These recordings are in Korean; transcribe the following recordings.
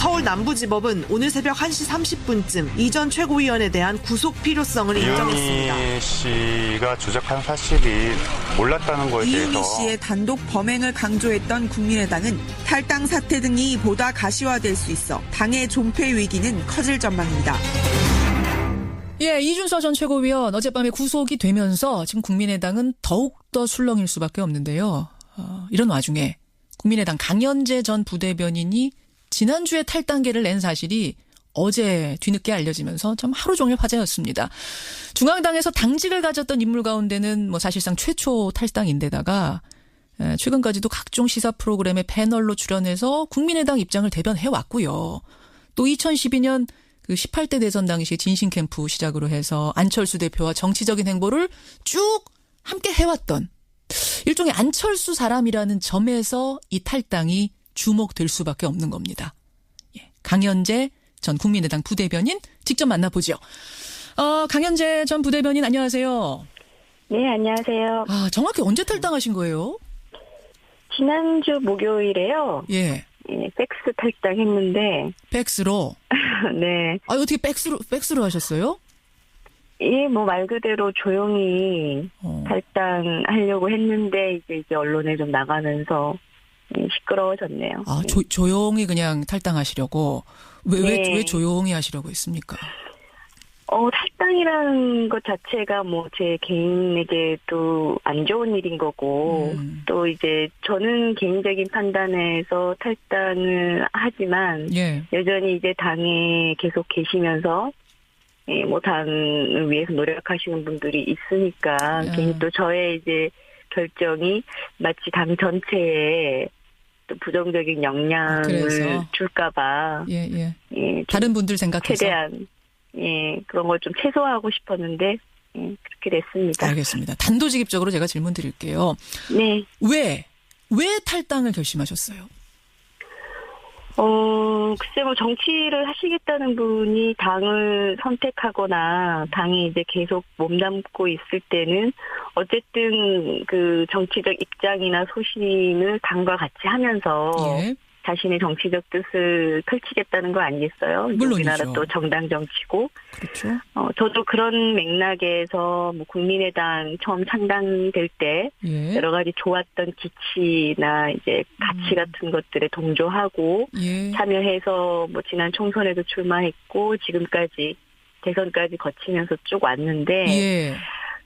서울 남부지법은 오늘 새벽 1시 30분쯤 이 전 최고위원에 대한 구속 필요성을 인정했습니다. 이은희 씨가 조작한 사실이 몰랐다는 거에 대해서 이은희 씨의 단독 범행을 강조했던 국민의당은 탈당 사태 등이 보다 가시화될 수 있어 당의 존폐 위기는 커질 전망입니다. 예, 이준서 전 최고위원 어젯밤에 구속이 되면서 지금 국민의당은 더욱더 술렁일 수밖에 없는데요. 이런 와중에 국민의당 강연재 전 부대변인이 지난주에 탈당계를 낸 사실이 어제 뒤늦게 알려지면서 참 하루 종일 화제였습니다. 중앙당에서 당직을 가졌던 인물 가운데는 사실상 최초 탈당인데다가 최근까지도 각종 시사 프로그램에 패널로 출연해서 국민의당 입장을 대변해왔고요. 또 2012년 그 18대 대선 당시 진신 캠프 시작으로 해서 안철수 대표와 정치적인 행보를 쭉 함께 해왔던 일종의 안철수 사람이라는 점에서 이 탈당이 주목될 수밖에 없는 겁니다. 예, 강연재 전 국민의당 부대변인 직접 만나보죠. 강연재 전 부대변인 안녕하세요. 네, 안녕하세요. 정확히 언제 탈당하신 거예요? 지난주 목요일에요. 예. 예, 팩스 탈당했는데. 팩스로? 네. 어떻게 팩스로 하셨어요? 예, 말 그대로 조용히 탈당하려고 했는데, 이제 언론에 좀 나가면서 시끄러워졌네요. 조용히 그냥 탈당하시려고? 왜 조용히 하시려고 했습니까? 탈당이라는 것 자체가 제 개인에게도 안 좋은 일인 거고, 또 이제 저는 개인적인 판단에서 탈당을 하지만, 예. 여전히 이제 당에 계속 계시면서, 당을 위해서 노력하시는 분들이 있으니까, 괜히 또 저의 이제 결정이 마치 당 전체에 또 부정적인 영향을 줄까봐. 예. 다른 분들 생각해서. 최대한. 예, 그런 걸 좀 최소화하고 싶었는데, 그렇게 됐습니다. 알겠습니다. 단도직입적으로 제가 질문 드릴게요. 네. 왜 탈당을 결심하셨어요? 글쎄 정치를 하시겠다는 분이 당을 선택하거나 당이 이제 계속 몸담고 있을 때는 어쨌든 그 정치적 입장이나 소신을 당과 같이 하면서 예. 자신의 정치적 뜻을 펼치겠다는 거 아니겠어요? 물론이죠. 우리나라 또 정당 정치고. 그렇죠. 저도 그런 맥락에서 국민의당 처음 창당될 때 예. 여러 가지 좋았던 기치나 이제 가치 같은 것들에 동조하고 참여해서 지난 총선에도 출마했고 지금까지 대선까지 거치면서 쭉 왔는데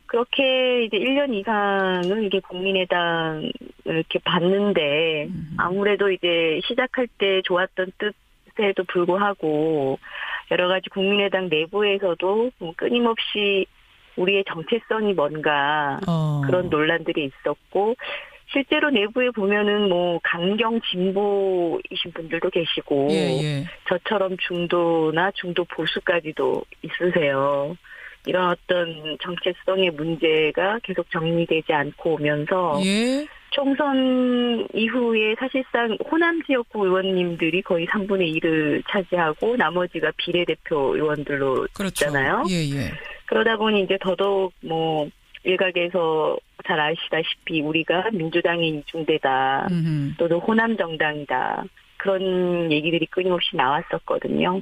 그렇게 이제 1년 이상은 이게 국민의당을 이렇게 봤는데 아무래도 이제 시작할 때 좋았던 뜻에도 불구하고 여러 가지 국민의당 내부에서도 끊임없이 우리의 정체성이 뭔가 그런 논란들이 있었고 실제로 내부에 보면은 강경 진보이신 분들도 계시고 저처럼 중도나 중도 보수까지도 있으세요. 이런 어떤 정체성의 문제가 계속 정리되지 않고 오면서 총선 이후에 사실상 호남 지역구 의원님들이 거의 3분의 1을 차지하고 나머지가 비례대표 의원들로 있잖아요. 그러다 보니 이제 더더욱 일각에서 잘 아시다시피 우리가 민주당의 이중대다 또는 호남 정당이다. 그런 얘기들이 끊임없이 나왔었거든요.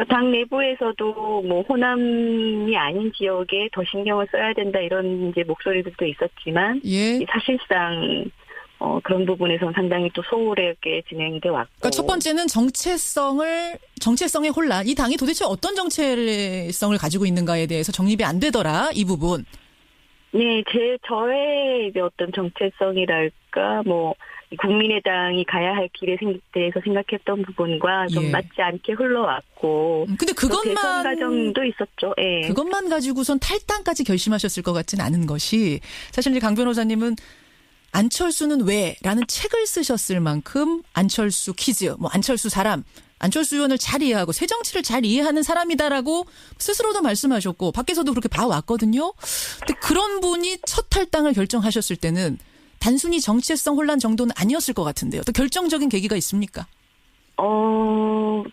당 내부에서도 호남이 아닌 지역에 더 신경을 써야 된다 이런 이제 목소리들도 있었지만 사실상 그런 부분에서는 상당히 또 소홀하게 진행돼 왔고. 그러니까 첫 번째는 정체성의 혼란. 이 당이 도대체 어떤 정체성을 가지고 있는가에 대해서 정립이 안 되더라. 이 부분. 네, 저의 이제 어떤 정체성이랄까 국민의당이 가야 할 길에 대해서 생각했던 부분과 좀 맞지 않게 흘러왔고. 근데 그것만 대선 과정도 있었죠. 그것만 가지고선 탈당까지 결심하셨을 것 같진 않은 것이 사실 이제 강 변호사님은 안철수는 왜라는 책을 쓰셨을 만큼 안철수 퀴즈, 안철수 사람, 안철수 의원을 잘 이해하고 새정치를 잘 이해하는 사람이다라고 스스로도 말씀하셨고 밖에서도 그렇게 봐왔거든요. 근데 그런 분이 첫 탈당을 결정하셨을 때는 단순히 정체성 혼란 정도는 아니었을 것 같은데요. 또 결정적인 계기가 있습니까?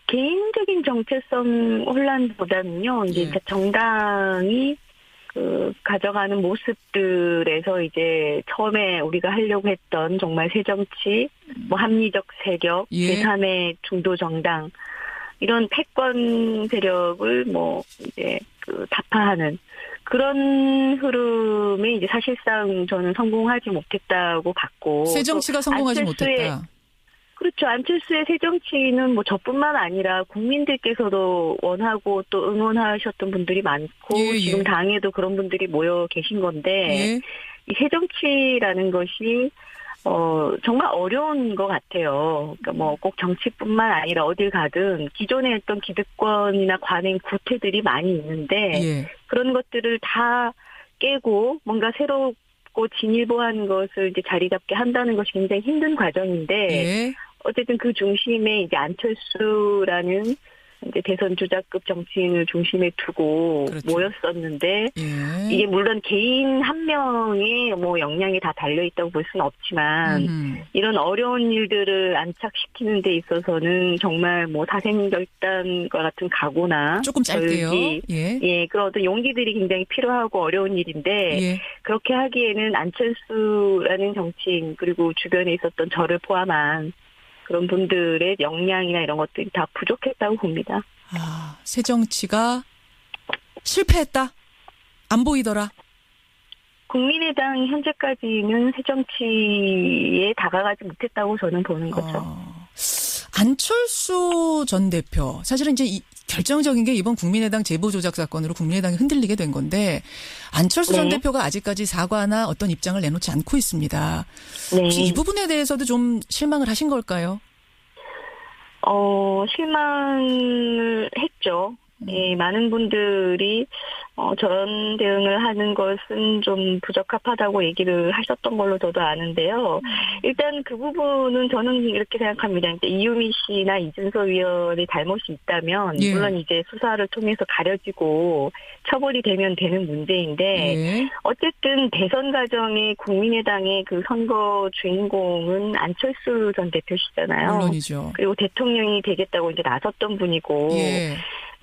개인적인 정체성 혼란보다는요. 이제 정당이 가져가는 모습들에서 이제 처음에 우리가 하려고 했던 정말 새정치, 뭐 합리적 세력, 예. 제3의 중도 정당 이런 패권 세력을 뭐 이제 타파하는 그런 흐름에 이제 사실상 저는 성공하지 못했다고 봤고 새정치가 성공하지 못했다. 그렇죠. 안철수의 새정치는 뭐 저뿐만 아니라 국민들께서도 원하고 또 응원하셨던 분들이 많고 예, 예. 지금 당에도 그런 분들이 모여 계신 건데 예. 이 새정치라는 것이 정말 어려운 것 같아요. 그러니까 뭐 꼭 정치뿐만 아니라 어딜 가든 기존에 했던 기득권이나 관행 구태들이 많이 있는데 예. 그런 것들을 다 깨고 뭔가 새롭고 진일보한 것을 이제 자리 잡게 한다는 것이 굉장히 힘든 과정인데 예. 어쨌든 그 중심에 이제 안철수라는 이제 대선 주자급 정치인을 중심에 두고 그렇죠. 모였었는데 예. 이게 물론 개인 한 명의 뭐 역량이 다 달려 있다고 볼 수는 없지만 이런 어려운 일들을 안착시키는 데 있어서는 정말 뭐 사생결단과 같은 각오나 조금 짧게요. 결기, 예. 그런 어떤 용기들이 굉장히 필요하고 어려운 일인데 예. 그렇게 하기에는 안철수라는 정치인 그리고 주변에 있었던 저를 포함한 그런 분들의 역량이나 이런 것들이 다 부족했다고 봅니다. 아, 새정치가 실패했다? 안 보이더라? 국민의당 현재까지는 새정치에 다가가지 못했다고 저는 보는 거죠. 안철수 전 대표, 사실은 이제 결정적인 게 이번 국민의당 제보 조작 사건으로 국민의당이 흔들리게 된 건데 안철수 전 네. 대표가 아직까지 사과나 어떤 입장을 내놓지 않고 있습니다. 네. 혹시 이 부분에 대해서도 좀 실망을 하신 걸까요? 실망을 했죠. 예, 많은 분들이 저런 대응을 하는 것은 좀 부적합하다고 얘기를 하셨던 걸로 저도 아는데요. 일단 그 부분은 저는 이렇게 생각합니다. 이제 이유미 씨나 이준석 위원의 잘못이 있다면 예. 물론 이제 수사를 통해서 가려지고 처벌이 되면 되는 문제인데 예. 어쨌든 대선 과정에 국민의당의 그 선거 주인공은 안철수 전 대표시잖아요. 물론이죠. 그리고 대통령이 되겠다고 이제 나섰던 분이고 예.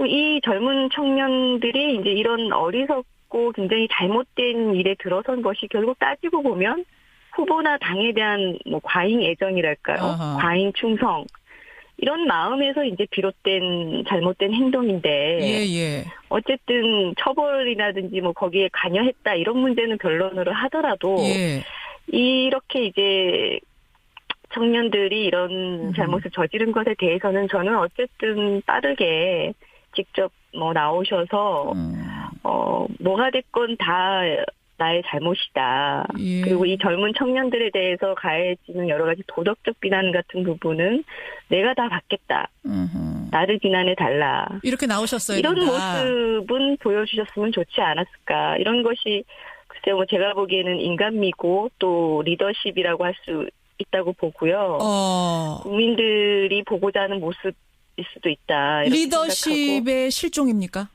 이 젊은 청년들이 이제 이런 어리석고 굉장히 잘못된 일에 들어선 것이 결국 따지고 보면 후보나 당에 대한 뭐 과잉 애정이랄까요? 아하. 과잉 충성. 이런 마음에서 이제 비롯된 잘못된 행동인데 예. 어쨌든 처벌이라든지 뭐 거기에 관여했다 이런 문제는 변론으로 하더라도 예. 이렇게 이제 청년들이 이런 잘못을 저지른 것에 대해서는 저는 어쨌든 빠르게 직접 뭐 나오셔서 뭐가 됐건 다 나의 잘못이다. 예. 그리고 이 젊은 청년들에 대해서 가해지는 여러 가지 도덕적 비난 같은 부분은 내가 다 받겠다. 나를 비난해 달라. 이렇게 나오셨어요. 이런 모습은 보여주셨으면 좋지 않았을까. 이런 것이 글쎄요, 뭐 제가 보기에는 인간미고 또 리더십이라고 할 수 있다고 보고요. 국민들이 보고자 하는 모습 일 수도 있다. 리더십의 생각하고. 실종입니까?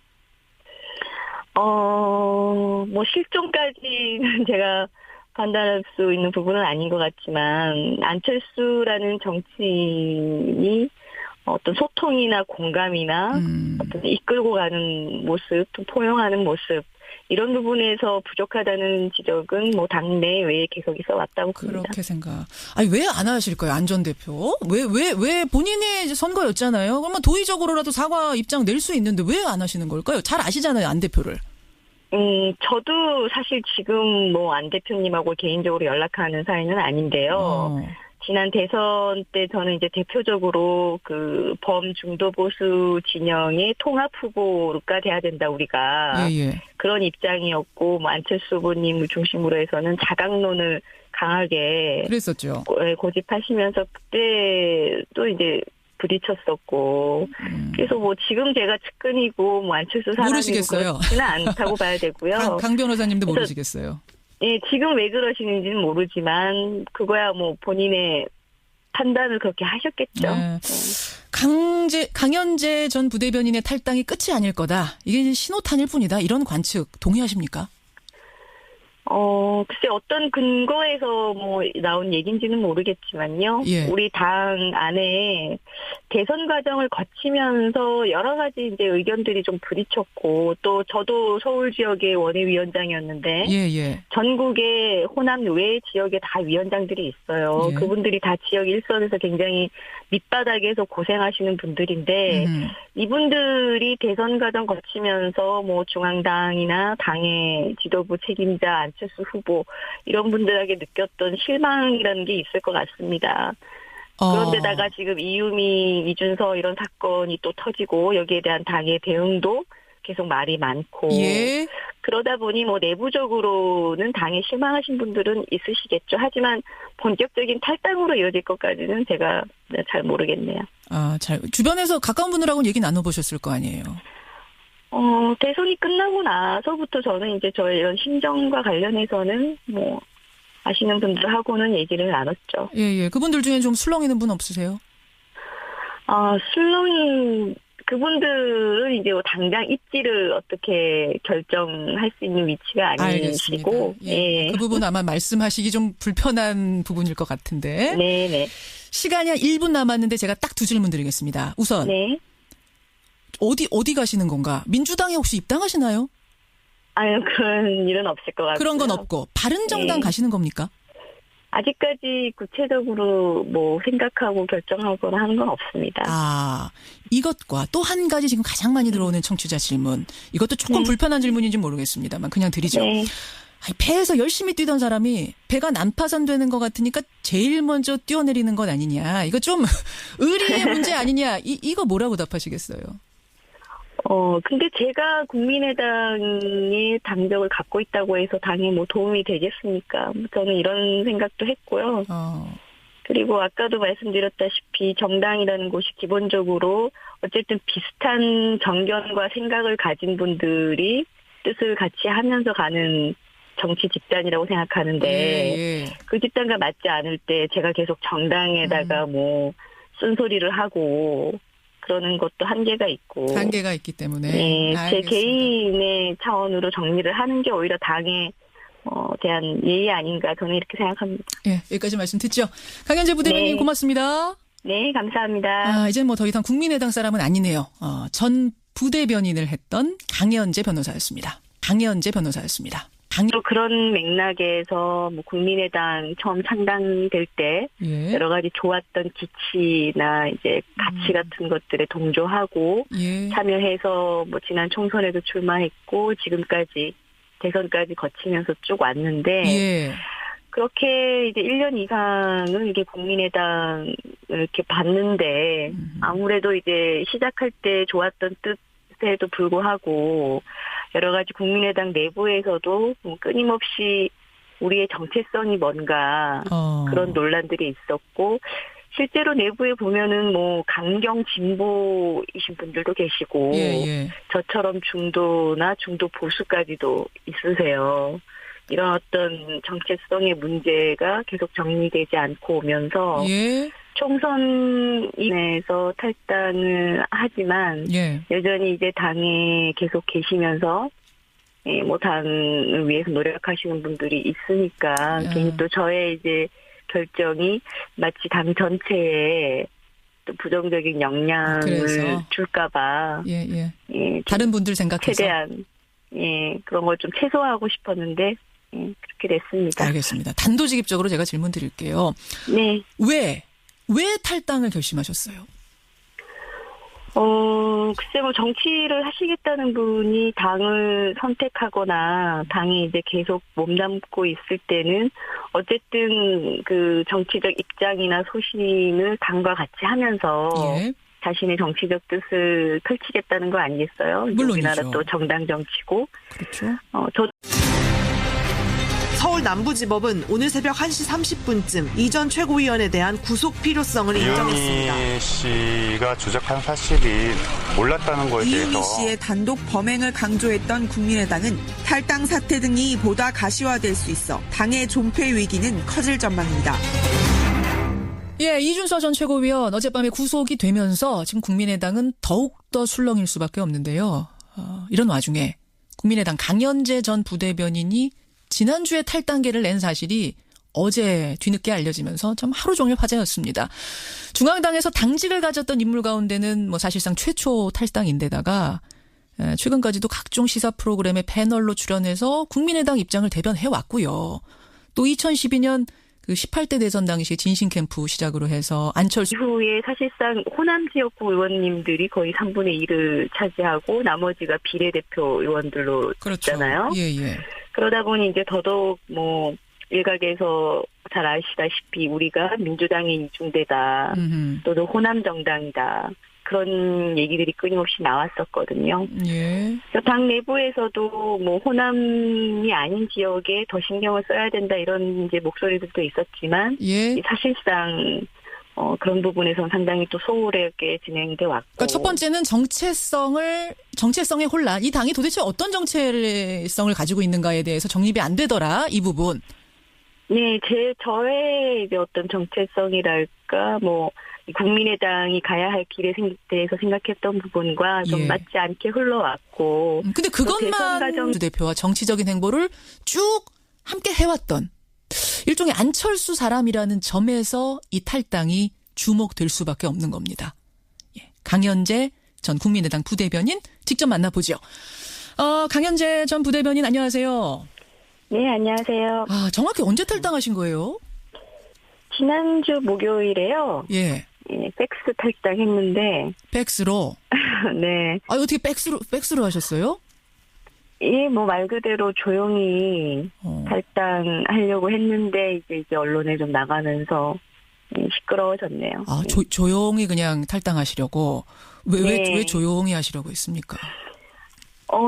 뭐 실종까지는 제가 판단할 수 있는 부분은 아닌 것 같지만 안철수라는 정치인이 어떤 소통이나 공감이나 어떤 이끌고 가는 모습, 또 포용하는 모습 이런 부분에서 부족하다는 지적은 뭐 당내 외에 계속 있어 왔다고 봅니다. 그렇게 생각. 아니 왜 안 하실까요, 안 전 대표? 왜 본인의 선거였잖아요. 그러면 도의적으로라도 사과 입장 낼 수 있는데 왜 안 하시는 걸까요? 잘 아시잖아요, 안 대표를. 저도 사실 지금 뭐 안 대표님하고 개인적으로 연락하는 사이는 아닌데요. 지난 대선 때 저는 이제 대표적으로 그 범중도 보수 진영의 통합 후보가 돼야 된다 우리가 예. 그런 입장이었고 뭐 안철수 후보님을 중심으로 해서는 자강론을 강하게 그랬었죠. 고집하시면서 그때 또 이제 부딪혔었고 그래서 뭐 지금 제가 측근이고 뭐 안철수 사람이고 모르시겠어요. 그렇지는 않다고 봐야 되고요. 강 변호사님도 모르시겠어요. 예, 지금 왜 그러시는지는 모르지만 그거야 뭐 본인의 판단을 그렇게 하셨겠죠. 네. 강연재 전 부대변인의 탈당이 끝이 아닐 거다. 이게 신호탄일 뿐이다. 이런 관측 동의하십니까? 글쎄 어떤 근거에서 뭐 나온 얘기인지는 모르겠지만요. 예. 우리 당 안에 대선 과정을 거치면서 여러 가지 이제 의견들이 좀 부딪혔고, 또 저도 서울 지역의 원외위원장이었는데 예. 전국의 호남 외 지역에 다 위원장들이 있어요. 예. 그분들이 다 지역 일선에서 굉장히 밑바닥에서 고생하시는 분들인데 이분들이 대선 과정 거치면서 뭐 중앙당이나 당의 지도부 책임자 안철수 후보 이런 분들에게 느꼈던 실망이라는 게 있을 것 같습니다. 그런데다가 지금 이유미, 이준서 이런 사건이 또 터지고 여기에 대한 당의 대응도 계속 말이 많고 예. 그러다 보니 뭐 내부적으로는 당에 실망하신 분들은 있으시겠죠. 하지만 본격적인 탈당으로 이어질 것까지는 제가 잘 모르겠네요. 주변에서 가까운 분들하고는 얘기 나눠보셨을 거 아니에요? 대선이 끝나고 나서부터 저는 이제 저의 이런 심정과 관련해서는 뭐 아시는 분들하고는 얘기를 나눴죠. 예. 그분들 중에 좀 술렁이는 분 없으세요? 술렁이 그분들은 이제 당장 입지를 어떻게 결정할 수 있는 위치가 아니시고, 알겠습니다. 예. 그 부분 아마 말씀하시기 좀 불편한 부분일 것 같은데. 네네. 시간이 한 1분 남았는데 제가 딱 두 질문 드리겠습니다. 우선 네. 어디 가시는 건가? 민주당에 혹시 입당하시나요? 아유, 그런 일은 없을 것 같고요. 그런 건 없고 바른정당 네. 가시는 겁니까? 아직까지 구체적으로 뭐 생각하고 결정하거나 하는 건 없습니다. 이것과 또 한 가지 지금 가장 많이 들어오는 청취자 질문. 이것도 조금 불편한 질문인지 모르겠습니다만 그냥 드리죠. 네. 배에서 열심히 뛰던 사람이 배가 난파선되는 것 같으니까 제일 먼저 뛰어내리는 것 아니냐. 이거 좀 의리의 문제 아니냐. 이거 뭐라고 답하시겠어요? 근데 제가 국민의당의 당적을 갖고 있다고 해서 당에 뭐 도움이 되겠습니까? 저는 이런 생각도 했고요. 그리고 아까도 말씀드렸다시피 정당이라는 곳이 기본적으로 어쨌든 비슷한 정견과 생각을 가진 분들이 뜻을 같이 하면서 가는 정치 집단이라고 생각하는데 예. 그 집단과 맞지 않을 때 제가 계속 정당에다가 뭐 쓴소리를 하고 그러는 것도 한계가 있고. 한계가 있기 때문에. 네, 제 알겠습니다. 개인의 차원으로 정리를 하는 게 오히려 당에 대한 예의 아닌가 저는 이렇게 생각합니다. 예, 여기까지 말씀 듣죠. 강현재 부대변인 네. 고맙습니다. 네, 감사합니다. 이제 뭐 더 이상 국민의당 사람은 아니네요. 전 부대변인을 했던 강현재 변호사였습니다. 또 그런 맥락에서 뭐 국민의당 처음 창당될 때 예. 여러 가지 좋았던 기치나 이제 가치 같은 것들에 동조하고 예. 참여해서 뭐 지난 총선에도 출마했고 지금까지 대선까지 거치면서 쭉 왔는데 예. 그렇게 이제 1년 이상을 이게 국민의당을 이렇게 봤는데 아무래도 이제 시작할 때 좋았던 뜻에도 불구하고 여러 가지 국민의당 내부에서도 끊임없이 우리의 정체성이 뭔가 그런 논란들이 있었고 실제로 내부에 보면은 뭐 강경 진보이신 분들도 계시고 예. 저처럼 중도나 중도 보수까지도 있으세요. 이런 어떤 정체성의 문제가 계속 정리되지 않고 오면서 예. 총선에서 탈당을 하지만 예. 여전히 이제 당에 계속 계시면서 뭐 당을 위해서 노력하시는 분들이 있으니까 괜히 또 저의 이제 결정이 마치 당 전체에 또 부정적인 영향을 그래서. 줄까봐 예. 다른 분들 생각해서 최대한 그런 걸 좀 최소화하고 싶었는데 그렇게 됐습니다. 알겠습니다. 단도직입적으로 제가 질문 드릴게요. 네. 왜 탈당을 결심하셨어요? 글쎄 뭐 정치를 하시겠다는 분이 당을 선택하거나 당에 이제 계속 몸담고 있을 때는 어쨌든 그 정치적 입장이나 소신을 당과 같이 하면서 예. 자신의 정치적 뜻을 펼치겠다는 거 아니겠어요? 물론이죠. 우리나라 또 정당 정치고. 그렇죠. 서울 남부지법은 오늘 새벽 1시 30분쯤 이 전 최고위원에 대한 구속 필요성을 인정했습니다. 이유미 씨가 조작한 사실이 몰랐다는 거에 이유미 대해서 씨의 단독 범행을 강조했던 국민의당은 탈당 사태 등이 보다 가시화될 수 있어 당의 존폐 위기는 커질 전망입니다. 예, 이준서 전 최고위원 어젯밤에 구속이 되면서 지금 국민의당은 더욱더 술렁일 수밖에 없는데요. 이런 와중에 국민의당 강현재 전 부대변인이 지난주에 탈당계를 낸 사실이 어제 뒤늦게 알려지면서 참 하루 종일 화제였습니다. 중앙당에서 당직을 가졌던 인물 가운데는 뭐 사실상 최초 탈당인데다가 최근까지도 각종 시사 프로그램에 패널로 출연해서 국민의당 입장을 대변해 왔고요. 또 2012년 그 18대 대선 당시 진신 캠프 시작으로 해서 안철수 이후에 사실상 호남 지역구 의원님들이 거의 3분의 1을 차지하고 나머지가 비례대표 의원들로 그렇죠. 있잖아요. 예. 그러다 보니 이제 더더욱 뭐 일각에서 잘 아시다시피 우리가 민주당의 이중대다. 또는 호남 정당이다. 그런 얘기들이 끊임없이 나왔었거든요. 예. 당 내부에서도 뭐 호남이 아닌 지역에 더 신경을 써야 된다 이런 이제 목소리들도 있었지만 예. 사실상 그런 부분에서는 상당히 또 소홀하게 진행돼 왔고. 그러니까 첫 번째는 정체성의 혼란. 이 당이 도대체 어떤 정체성을 가지고 있는가에 대해서 정립이 안 되더라. 이 부분. 네, 저의 이제 어떤 정체성이랄까, 뭐, 국민의당이 가야 할 길에 대해서 생각했던 부분과 좀 예. 맞지 않게 흘러왔고. 근데 그것만 주 대표와 정치적인 행보를 쭉 함께 해왔던 일종의 안철수 사람이라는 점에서 이 탈당이 주목될 수밖에 없는 겁니다. 예. 강현재 전 국민의당 부대변인 직접 만나보죠. 강현재 전 부대변인 안녕하세요. 네, 안녕하세요. 정확히 언제 탈당하신 거예요? 지난주 목요일에요. 예. 예, 팩스 탈당했는데. 팩스로? 네. 어떻게 팩스로 하셨어요? 예, 뭐 말 그대로 조용히 탈당하려고 했는데 이제 언론에 좀 나가면서 시끄러워졌네요. 조용히 그냥 탈당하시려고. 왜 조용히 하시려고 했습니까?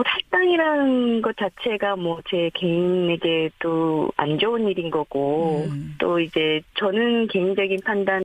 탈당이라는 것 자체가 뭐 제 개인에게도 안 좋은 일인 거고 또 이제 저는 개인적인 판단